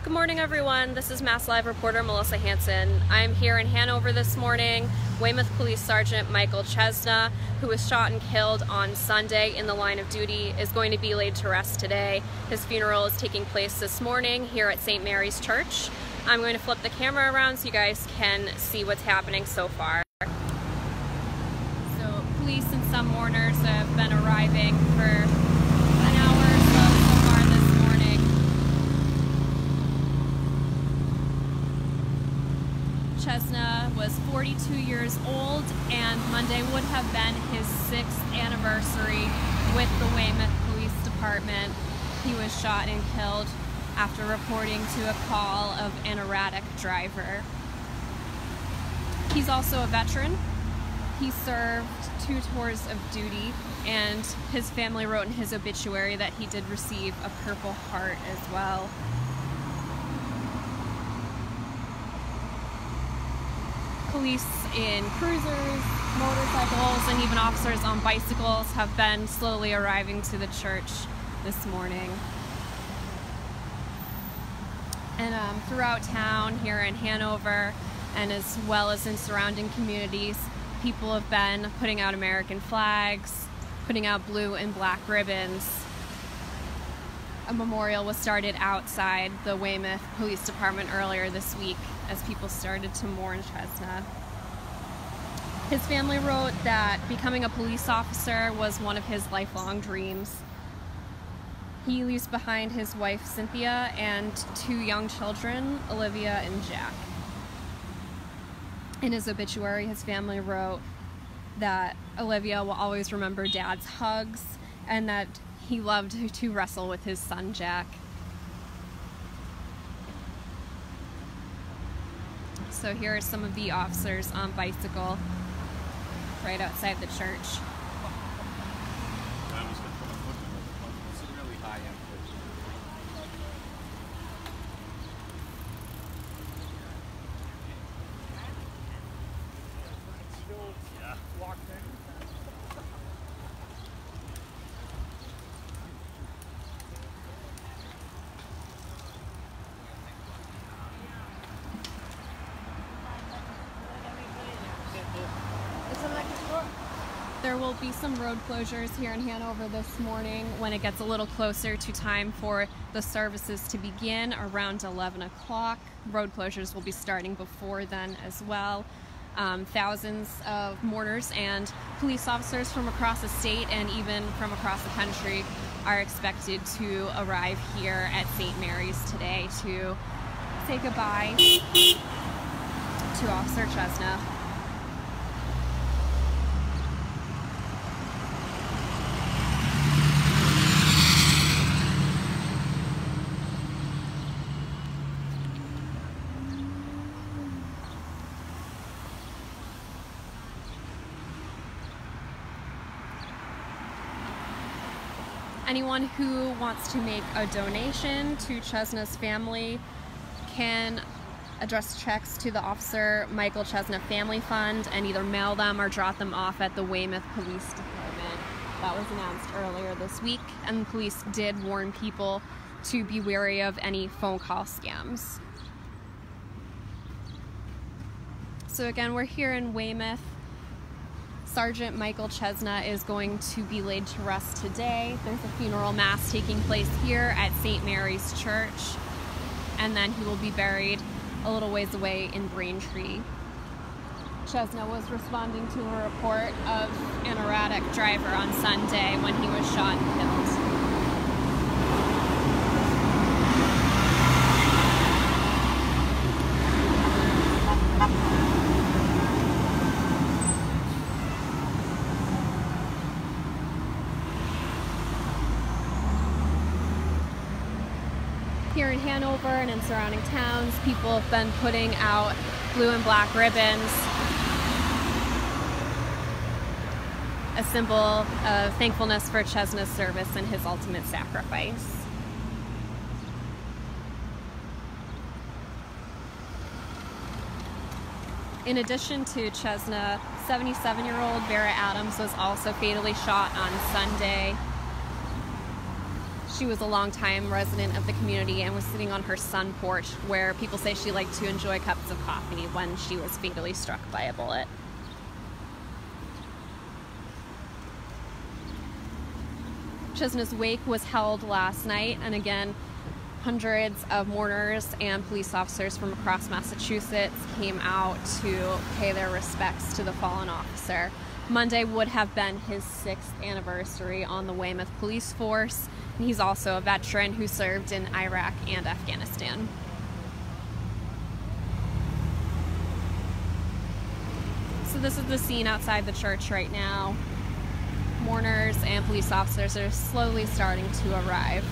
Good morning, everyone. This is MassLive reporter Melissa Hansen. I'm here in Hanover this morning. Weymouth Police Sgt. Michael Chesna, who was shot and killed on Sunday in the line of duty, is going to be laid to rest today. His funeral is taking place this morning here at St. Mary's Church. I'm going to flip the camera around so you guys can see what's happening so far. So police and some mourners have been arriving for an hour or so far this morning. Chesna was 42 years old, and Monday would have been his 6th anniversary with the Weymouth Police Department. He was shot and killed after reporting to a call of an erratic driver. He's also a veteran. He served 2 tours of duty, and his family wrote in his obituary that he did receive a Purple Heart as well. Police in cruisers, motorcycles, and even officers on bicycles have been slowly arriving to the church this morning. And throughout town here in Hanover, and as well as in surrounding communities, people have been putting out American flags, putting out blue and black ribbons. A memorial was started outside the Weymouth Police Department earlier this week as people started to mourn Chesna. His family wrote that becoming a police officer was one of his lifelong dreams. He leaves behind his wife Cynthia and 2 young children, Olivia and Jack. In his obituary, his family wrote that Olivia will always remember Dad's hugs and that he loved to wrestle with his son Jack. So here are some of the officers on bicycle right outside the church. There will be some road closures here in Hanover this morning when it gets a little closer to time for the services to begin around 11 o'clock. Road closures will be starting before then as well. Thousands of mourners and police officers from across the state and even from across the country are expected to arrive here at St. Mary's today to say goodbye to Officer Chesna. Anyone who wants to make a donation to Chesna's family can address checks to the Officer Michael Chesna Family Fund and either mail them or drop them off at the Weymouth Police Department. That was announced earlier this week, and the police did warn people to be wary of any phone call scams. So again, we're here in Weymouth. Sergeant Michael Chesna is going to be laid to rest today. There's a funeral mass taking place here at St. Mary's Church, and then he will be buried a little ways away in Braintree. Chesna was responding to a report of an erratic driver on Sunday when he was shot and killed. Here in Hanover and in surrounding towns, people have been putting out blue and black ribbons, a symbol of thankfulness for Chesna's service and his ultimate sacrifice. In addition to Chesna, 77-year-old Vera Adams was also fatally shot on Sunday. She was a longtime resident of the community and was sitting on her sun porch where people say she liked to enjoy cups of coffee when she was fatally struck by a bullet. Chesna's wake was held last night, and again, hundreds of mourners and police officers from across Massachusetts came out to pay their respects to the fallen officer. Monday would have been his 6th anniversary on the Weymouth Police Force, and he's also a veteran who served in Iraq and Afghanistan. So this is the scene outside the church right now. Mourners and police officers are slowly starting to arrive.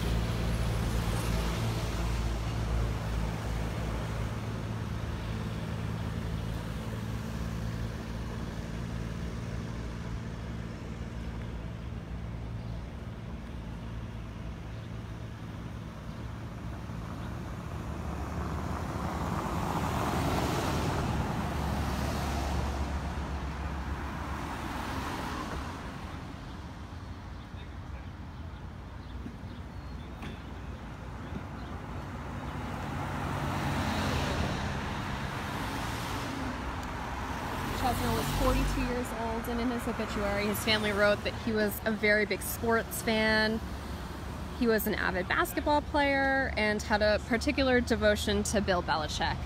Chesna was 42 years old, and in his obituary, his family wrote that he was a very big sports fan. He was an avid basketball player and had a particular devotion to Bill Belichick.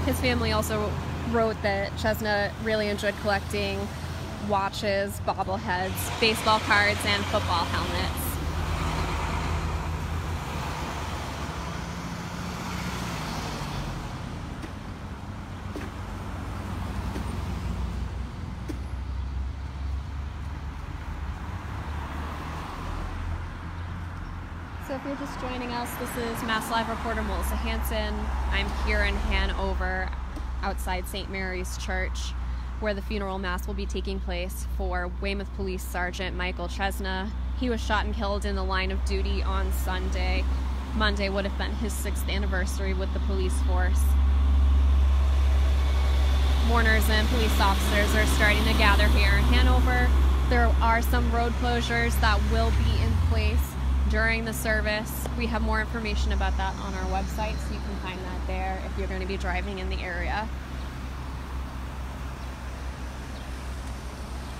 His family also wrote that Chesna really enjoyed collecting watches, bobbleheads, baseball cards, and football helmets. So if you're just joining us, this is MassLive reporter Melissa Hansen. I'm here in Hanover outside St. Mary's Church, where the funeral mass will be taking place for Weymouth Police Sgt. Michael Chesna. He was shot and killed in the line of duty on Sunday. Monday would have been his 6th anniversary with the police force. Mourners and police officers are starting to gather here in Hanover. There are some road closures that will be in place during the service. We have more information about that on our website, so you can find that there if you're going to be driving in the area.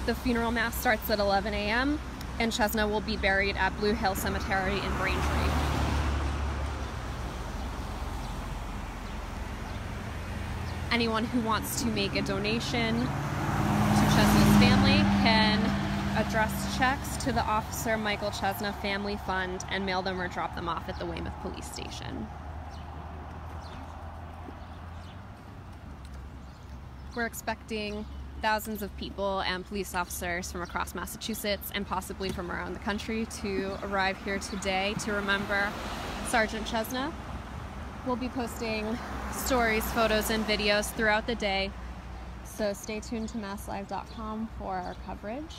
The funeral mass starts at 11 a.m. and Chesna will be buried at Blue Hill Cemetery in Braintree. Anyone who wants to make a donation to Chesna's family can address checks to the Officer Michael Chesna Family Fund and mail them or drop them off at the Weymouth Police Station. We're expecting thousands of people and police officers from across Massachusetts and possibly from around the country to arrive here today to remember Sergeant Chesna. We'll be posting stories, photos, and videos throughout the day, so stay tuned to MassLive.com for our coverage.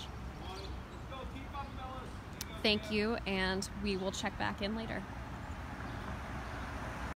Thank you, and we will check back in later.